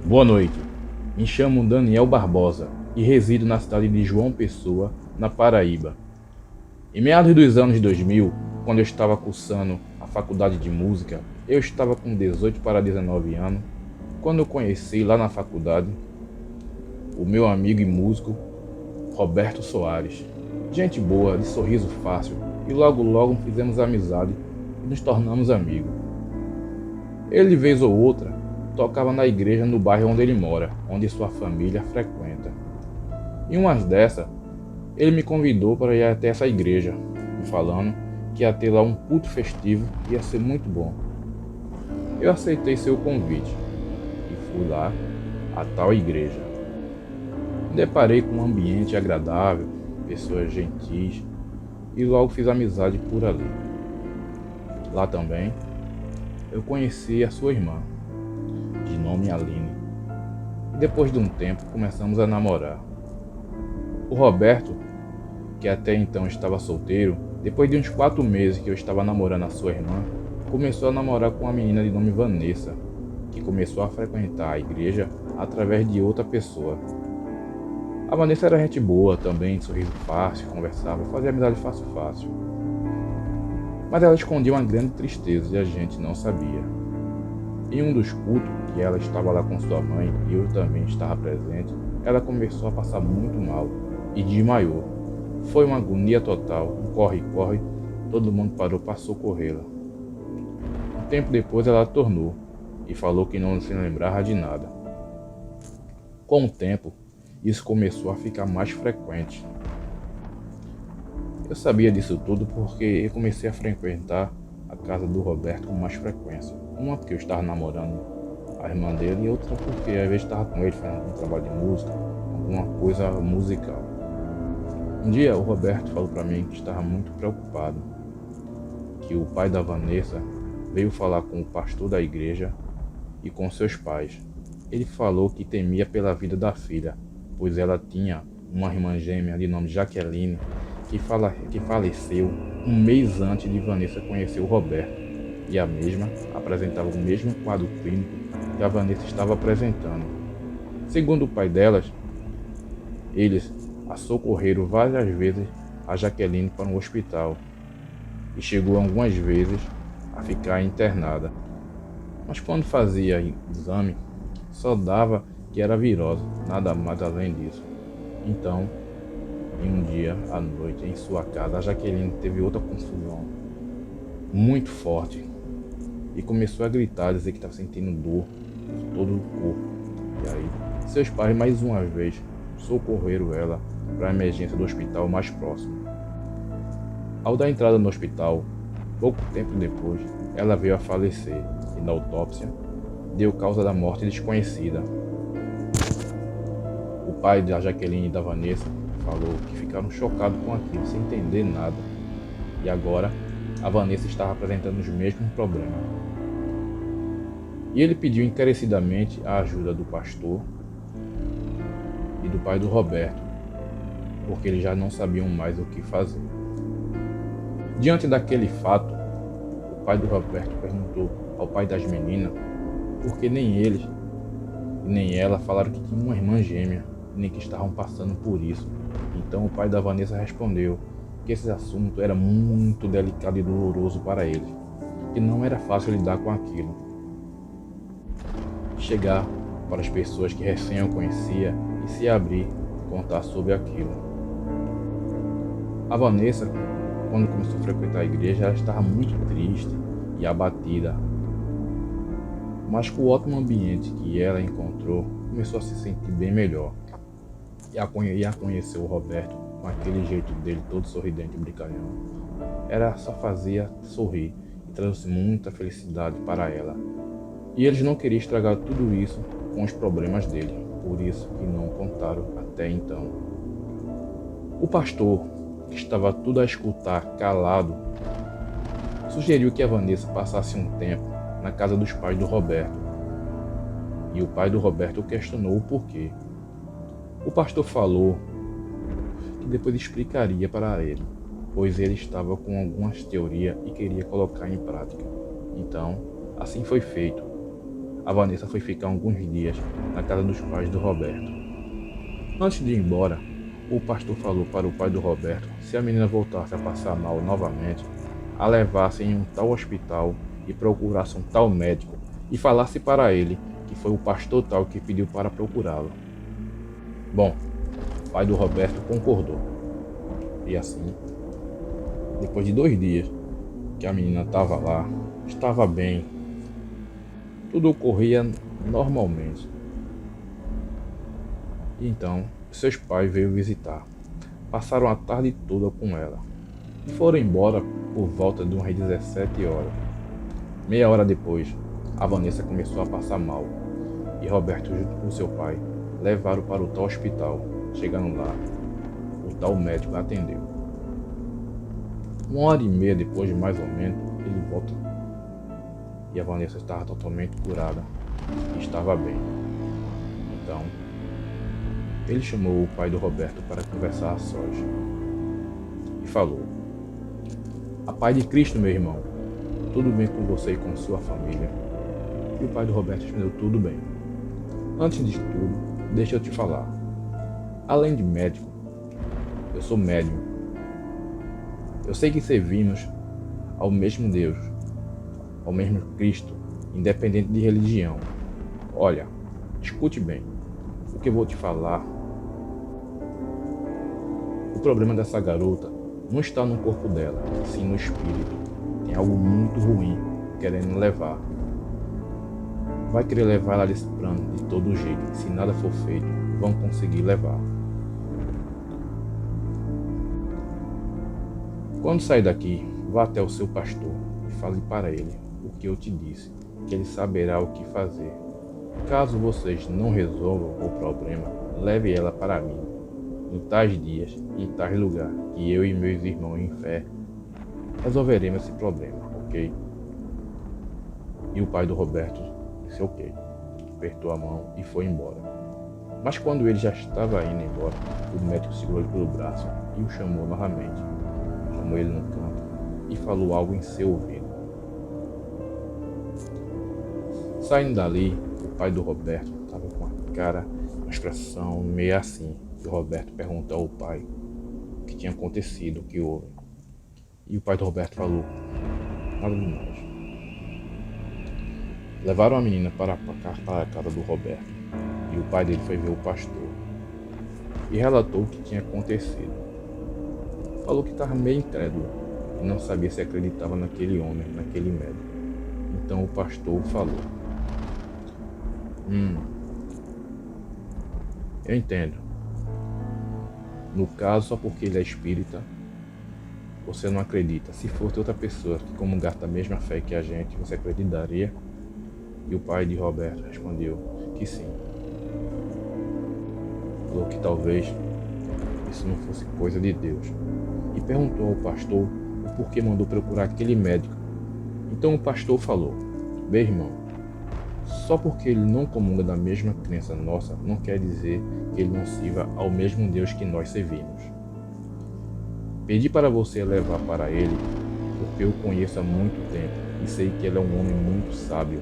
Boa noite, me chamo Daniel Barbosa e resido na cidade de João Pessoa, na Paraíba. Em meados dos anos 2000, quando eu estava cursando a faculdade de música, eu estava com 18 para 19 anos, quando eu conheci lá na faculdade o meu amigo e músico Roberto Soares. Gente boa, de sorriso fácil, e logo fizemos amizade e nos tornamos amigos. Ele, de vez ou outra, tocava na igreja no bairro onde ele mora, onde sua família frequenta. Em umas dessas, ele me convidou para ir até essa igreja, me falando que ia ter lá um culto festivo e ia ser muito bom. Eu aceitei seu convite e fui lá a tal igreja. Me deparei com um ambiente agradável, pessoas gentis e logo fiz amizade por ali. Lá também eu conheci a sua irmã, de nome Aline, e depois de um tempo começamos a namorar. O Roberto, que até então estava solteiro, depois de uns 4 meses que eu estava namorando a sua irmã, começou a namorar com uma menina de nome Vanessa, que começou a frequentar a igreja através de outra pessoa. A Vanessa era gente boa também, de sorriso fácil, conversava, fazia amizade fácil. Mas ela escondia uma grande tristeza e a gente não sabia. Em um dos cultos, que ela estava lá com sua mãe e eu também estava presente, ela começou a passar muito mal e desmaiou. Foi uma agonia total, um corre-corre, todo mundo parou para socorrê-la. Um tempo depois ela tornou e falou que não se lembrava de nada. Com o tempo, isso começou a ficar mais frequente. Eu sabia disso tudo porque eu comecei a frequentar a casa do Roberto com mais frequência. Uma porque eu estava namorando a irmã dele e outra porque às vezes estava com ele fazendo um trabalho de música, alguma coisa musical. Um dia o Roberto falou para mim que estava muito preocupado, que o pai da Vanessa veio falar com o pastor da igreja e com seus pais. Ele falou que temia pela vida da filha, pois ela tinha uma irmã gêmea de nome Jaqueline, que faleceu um mês antes de Vanessa conhecer o Roberto, e a mesma apresentava o mesmo quadro clínico que a Vanessa estava apresentando. Segundo o pai delas, eles a socorreram várias vezes a Jaqueline para um hospital e chegou algumas vezes a ficar internada. Mas quando fazia exame, só dava que era virose, nada mais além disso. Então, em um dia à noite, em sua casa, a Jaqueline teve outra confusão muito forte e começou a gritar, dizer que estava sentindo dor por todo o corpo. E aí, seus pais mais uma vez socorreram ela para a emergência do hospital mais próximo. Ao dar entrada no hospital, pouco tempo depois, ela veio a falecer e na autópsia deu causa da morte desconhecida. O pai da Jaqueline e da Vanessa falou que ficaram chocados com aquilo, sem entender nada. E agora, a Vanessa estava apresentando os mesmos problemas. E ele pediu encarecidamente a ajuda do pastor e do pai do Roberto, porque eles já não sabiam mais o que fazer. Diante daquele fato, o pai do Roberto perguntou ao pai das meninas porque nem eles e nem ela falaram que tinham uma irmã gêmea, nem que estavam passando por isso. Então o pai da Vanessa respondeu que esse assunto era muito delicado e doloroso para eles, que não era fácil lidar com aquilo. Chegar para as pessoas que recém o conhecia e se abrir e contar sobre aquilo. A Vanessa, quando começou a frequentar a igreja, ela estava muito triste e abatida. Mas com o ótimo ambiente que ela encontrou, começou a se sentir bem melhor. E a conhecer o Roberto com aquele jeito dele, todo sorridente e brincalhão. Ela só fazia sorrir e trouxe muita felicidade para ela. E eles não queriam estragar tudo isso com os problemas dele, por isso que não contaram até então. O pastor, que estava tudo a escutar calado, sugeriu que a Vanessa passasse um tempo na casa dos pais do Roberto. E o pai do Roberto questionou o porquê. O pastor falou que depois explicaria para ele, pois ele estava com algumas teorias e queria colocar em prática. Então, assim foi feito. A Vanessa foi ficar alguns dias na casa dos pais do Roberto. Antes de ir embora, o pastor falou para o pai do Roberto, se a menina voltasse a passar mal novamente, a levasse em um tal hospital e procurasse um tal médico e falasse para ele que foi o pastor tal que pediu para procurá-lo. Bom, o pai do Roberto concordou. E assim, depois de 2 dias que a menina estava lá, estava bem, tudo ocorria normalmente. E então, seus pais veio visitar. Passaram a tarde toda com ela. E foram embora por volta de umas 17 horas. Meia hora depois, a Vanessa começou a passar mal. E Roberto, junto com seu pai, levaram para o tal hospital. Chegando lá, o tal médico a atendeu. 1h30 depois, mais ou menos, ele volta. E a Vanessa estava totalmente curada e estava bem. Então, ele chamou o pai do Roberto para conversar a sós e falou: "A paz de Cristo, meu irmão, tudo bem com você e com sua família?" E o pai do Roberto respondeu: "Tudo bem. Antes de tudo, deixa eu te falar. Além de médico, eu sou médium. Eu sei que servimos ao mesmo Deus, ao mesmo Cristo, independente de religião. Olha, escute bem o que eu vou te falar. O problema dessa garota não está no corpo dela, sim no espírito. Tem algo muito ruim querendo levar. Vai querer levar ela desse plano de todo jeito. Se nada for feito, vão conseguir levar. Quando sair daqui, vá até o seu pastor e fale para ele o que eu te disse, que ele saberá o que fazer. Caso vocês não resolvam o problema, leve ela para mim, em tais dias e em tais lugar, que eu e meus irmãos em fé resolveremos esse problema, ok?" E o pai do Roberto disse ok, apertou a mão e foi embora. Mas quando ele já estava indo embora, o médico segurou ele pelo braço e o chamou novamente. Chamou ele no canto e falou algo em seu ouvido. Saindo dali, o pai do Roberto estava com a cara, uma expressão meio assim. E o Roberto perguntou ao pai o que tinha acontecido, o que houve. E o pai do Roberto falou: "Nada demais." Levaram a menina para a casa do Roberto e o pai dele foi ver o pastor e relatou o que tinha acontecido. Falou que estava meio incrédulo e não sabia se acreditava naquele homem, naquele médico. Então o pastor falou: "Eu entendo. No caso, só porque ele é espírita, você não acredita. Se fosse outra pessoa que comungasse da mesma fé que a gente, você acreditaria?" E o pai de Roberto respondeu que sim. Falou que talvez isso não fosse coisa de Deus. E perguntou ao pastor o porquê mandou procurar aquele médico. Então o pastor falou: "Bem, irmão, só porque ele não comunga da mesma crença nossa, não quer dizer que ele não sirva ao mesmo Deus que nós servimos. Pedi para você levar para ele, porque eu o conheço há muito tempo e sei que ele é um homem muito sábio.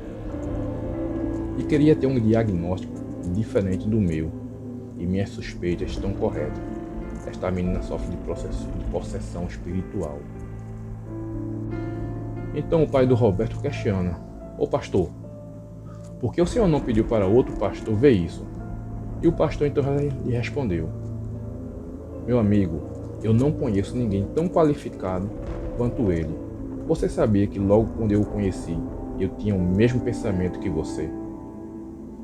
E queria ter um diagnóstico diferente do meu, e minhas suspeitas estão corretas. Esta menina sofre de possessão espiritual." Então o pai do Roberto questiona: "Ô pastor, por que o senhor não pediu para outro pastor ver isso?" E o pastor então lhe respondeu: "Meu amigo, eu não conheço ninguém tão qualificado quanto ele. Você sabia que logo quando eu o conheci, eu tinha o mesmo pensamento que você?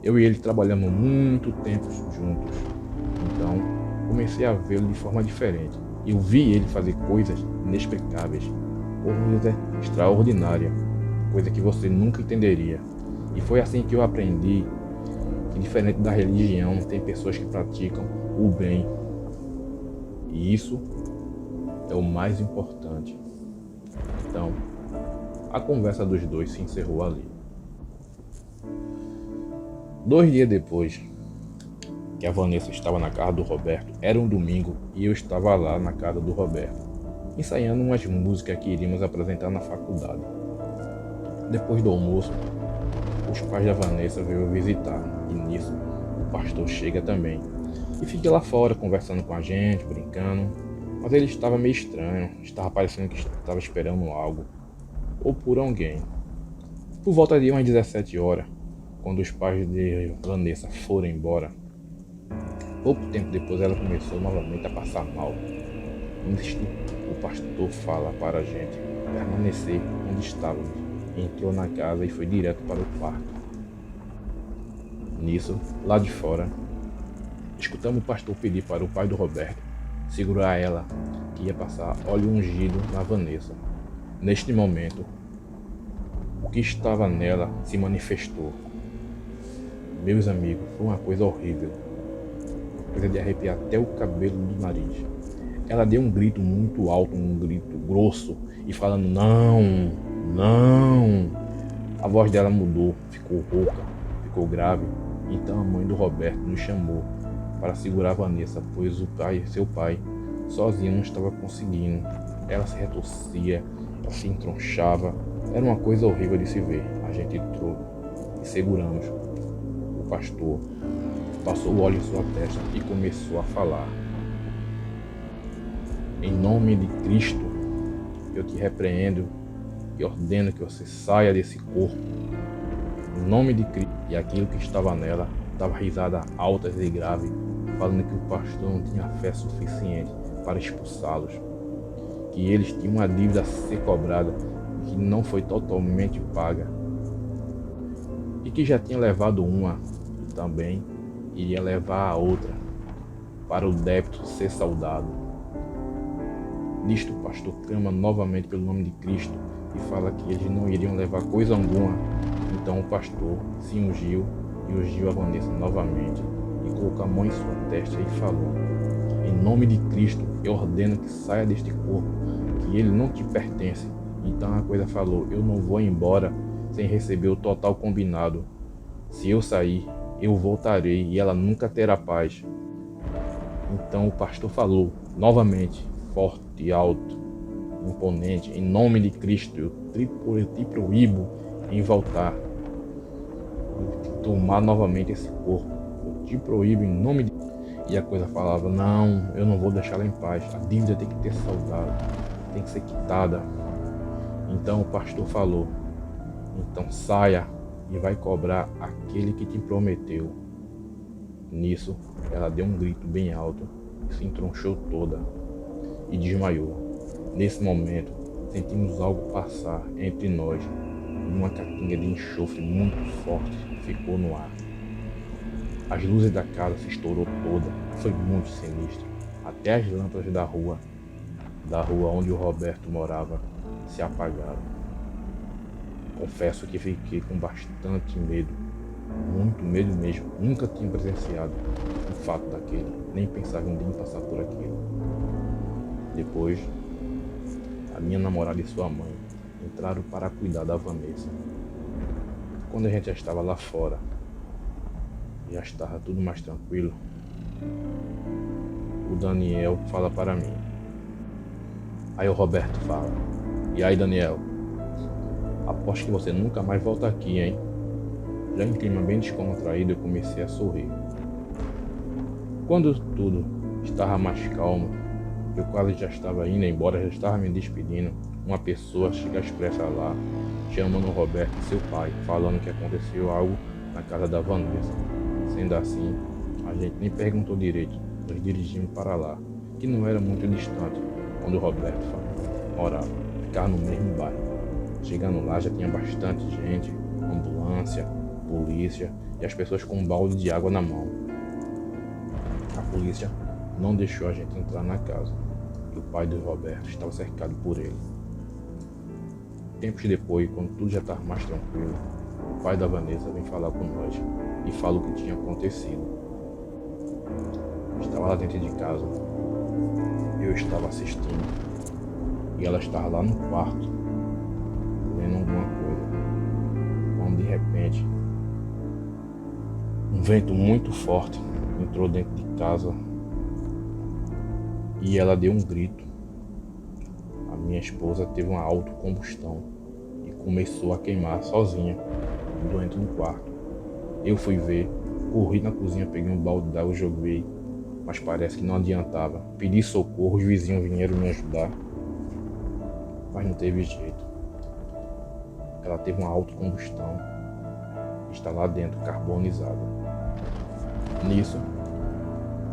Eu e ele trabalhamos muito tempo juntos. Então, comecei a vê-lo de forma diferente. Eu vi ele fazer coisas inexplicáveis, coisa extraordinária, coisa que você nunca entenderia. E foi assim que eu aprendi que, diferente da religião, tem pessoas que praticam o bem. E isso é o mais importante." Então, a conversa dos dois se encerrou ali. 2 dias depois que a Vanessa estava na casa do Roberto, era um domingo e eu estava lá na casa do Roberto, ensaiando umas músicas que iríamos apresentar na faculdade. Depois do almoço, os pais da Vanessa veio visitar e nisso o pastor chega também e fica lá fora conversando com a gente, brincando, mas ele estava meio estranho, estava parecendo que estava esperando algo ou por alguém. Por volta de umas 17 horas, quando os pais de Vanessa foram embora, pouco tempo depois ela começou novamente a passar mal. Nisto, o pastor fala para a gente permanecer onde estávamos. Entrou na casa e foi direto para o quarto. Nisso, lá de fora, escutamos o pastor pedir para o pai do Roberto segurar ela, que ia passar óleo ungido na Vanessa. Neste momento, o que estava nela se manifestou. Meus amigos, foi uma coisa horrível, coisa de arrepiar até o cabelo do nariz. Ela deu um grito muito alto, um grito grosso, e falando, não, não. A voz dela mudou, ficou rouca, ficou grave. Então a mãe do Roberto nos chamou para segurar a Vanessa, pois seu pai, sozinho não estava conseguindo. Ela se retorcia, ela se entronchava. Era uma coisa horrível de se ver. A gente entrou e seguramos. O pastor passou o óleo em sua testa e começou a falar. Em nome de Cristo, eu te repreendo e ordeno que você saia desse corpo. Em nome de Cristo. E aquilo que estava nela dava risada altas e grave, falando que o pastor não tinha fé suficiente para expulsá-los, que eles tinham uma dívida a ser cobrada e que não foi totalmente paga, e que já tinha levado uma e também iria levar a outra para o débito ser saldado. Nisto o pastor clama novamente pelo nome de Cristo e fala que eles não iriam levar coisa alguma. Então o pastor se ungiu e ungiu a Vanessa novamente e colocou a mão em sua testa e falou, em nome de Cristo eu ordeno que saia deste corpo, que ele não te pertence. Então a coisa falou, eu não vou embora sem receber o total combinado. Se eu sair, eu voltarei e ela nunca terá paz. Então o pastor falou novamente, forte e alto, imponente, em nome de Cristo, eu te proíbo em voltar, tomar novamente esse corpo. Eu te proíbo em nome de... E a coisa falava, não, eu não vou deixá-la em paz. A dívida tem que ter saldado, tem que ser quitada. Então o pastor falou, então saia e vai cobrar aquele que te prometeu. Nisso, ela deu um grito bem alto e se entronchou toda e desmaiou. Nesse momento, sentimos algo passar entre nós. Uma catinga de enxofre muito forte ficou no ar. As luzes da casa se estourou toda. Foi muito sinistro. Até as lâmpadas da rua onde o Roberto morava, se apagaram. Confesso que fiquei com bastante medo. Muito medo mesmo. Nunca tinha presenciado um fato daquele. Nem pensava um dia em passar por aquilo. Depois, a minha namorada e sua mãe entraram para cuidar da Vanessa. Quando a gente já estava lá fora, já estava tudo mais tranquilo, o Daniel fala para mim. Aí o Roberto fala, e aí Daniel, aposto que você nunca mais volta aqui, hein? Já em clima bem descontraído, eu comecei a sorrir. Quando tudo estava mais calmo, eu quase já estava indo embora, já estava me despedindo, uma pessoa chega às pressas lá, chamando o Roberto e seu pai, falando que aconteceu algo na casa da Vanessa. Sendo assim, a gente nem perguntou direito, nos dirigimos para lá, que não era muito distante, onde o Roberto morava, ficava no mesmo bairro. Chegando lá já tinha bastante gente, ambulância, polícia e as pessoas com um balde de água na mão. A polícia não deixou a gente entrar na casa e o pai do Roberto estava cercado por ele. Tempos depois, quando tudo já estava mais tranquilo, o pai da Vanessa vem falar com nós e fala o que tinha acontecido. Estava lá dentro de casa, eu estava assistindo e ela estava lá no quarto, vendo alguma coisa, quando de repente um vento muito forte entrou dentro de casa e ela deu um grito. A minha esposa teve uma autocombustão e com começou a queimar sozinha. Tudo entrou no quarto. Eu fui ver, corri na cozinha, peguei um balde d'água e joguei, mas parece que não adiantava. Pedi socorro, os vizinhos vieram me ajudar, mas não teve jeito. Ela teve uma autocombustão, está lá dentro, carbonizada. Nisso,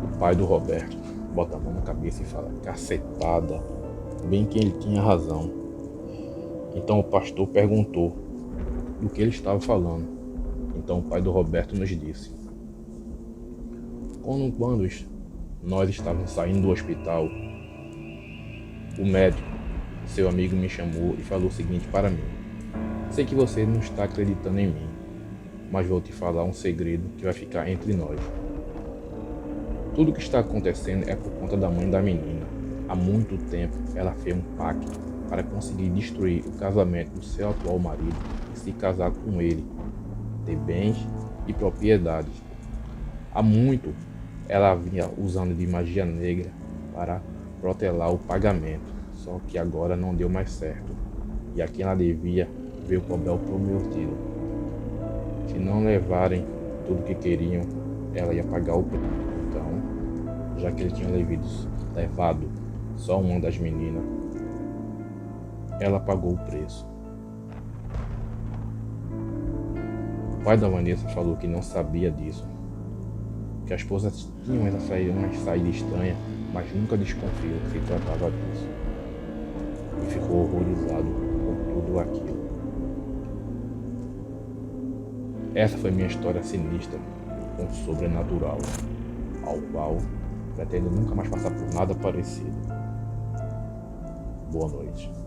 o pai do Roberto bota a mão na cabeça e fala: cacetada, bem que ele tinha razão. Então o pastor perguntou do que ele estava falando. Então o pai do Roberto nos disse: quando nós estávamos saindo do hospital, o médico, seu amigo, me chamou e falou o seguinte para mim: sei que você não está acreditando em mim, mas vou te falar um segredo que vai ficar entre nós. Tudo que está acontecendo é por conta da mãe da menina. Há muito tempo ela fez um pacto para conseguir destruir o casamento do seu atual marido e se casar com ele, ter bens e propriedades. Há muito ela vinha usando de magia negra para protelar o pagamento, só que agora não deu mais certo. E a quem ela devia veio cobrar o prometido. Se não levarem tudo que queriam, ela ia pagar o preço. Então, já que ele tinha levado só uma das meninas, ela pagou o preço. O pai da Vanessa falou que não sabia disso, que a esposa tinha uma saída estranha, mas nunca desconfiou que se tratava disso. E ficou horrorizado com tudo aquilo. Essa foi minha história sinistra com o sobrenatural, ao qual pretendo nunca mais passar por nada parecido. Boa noite.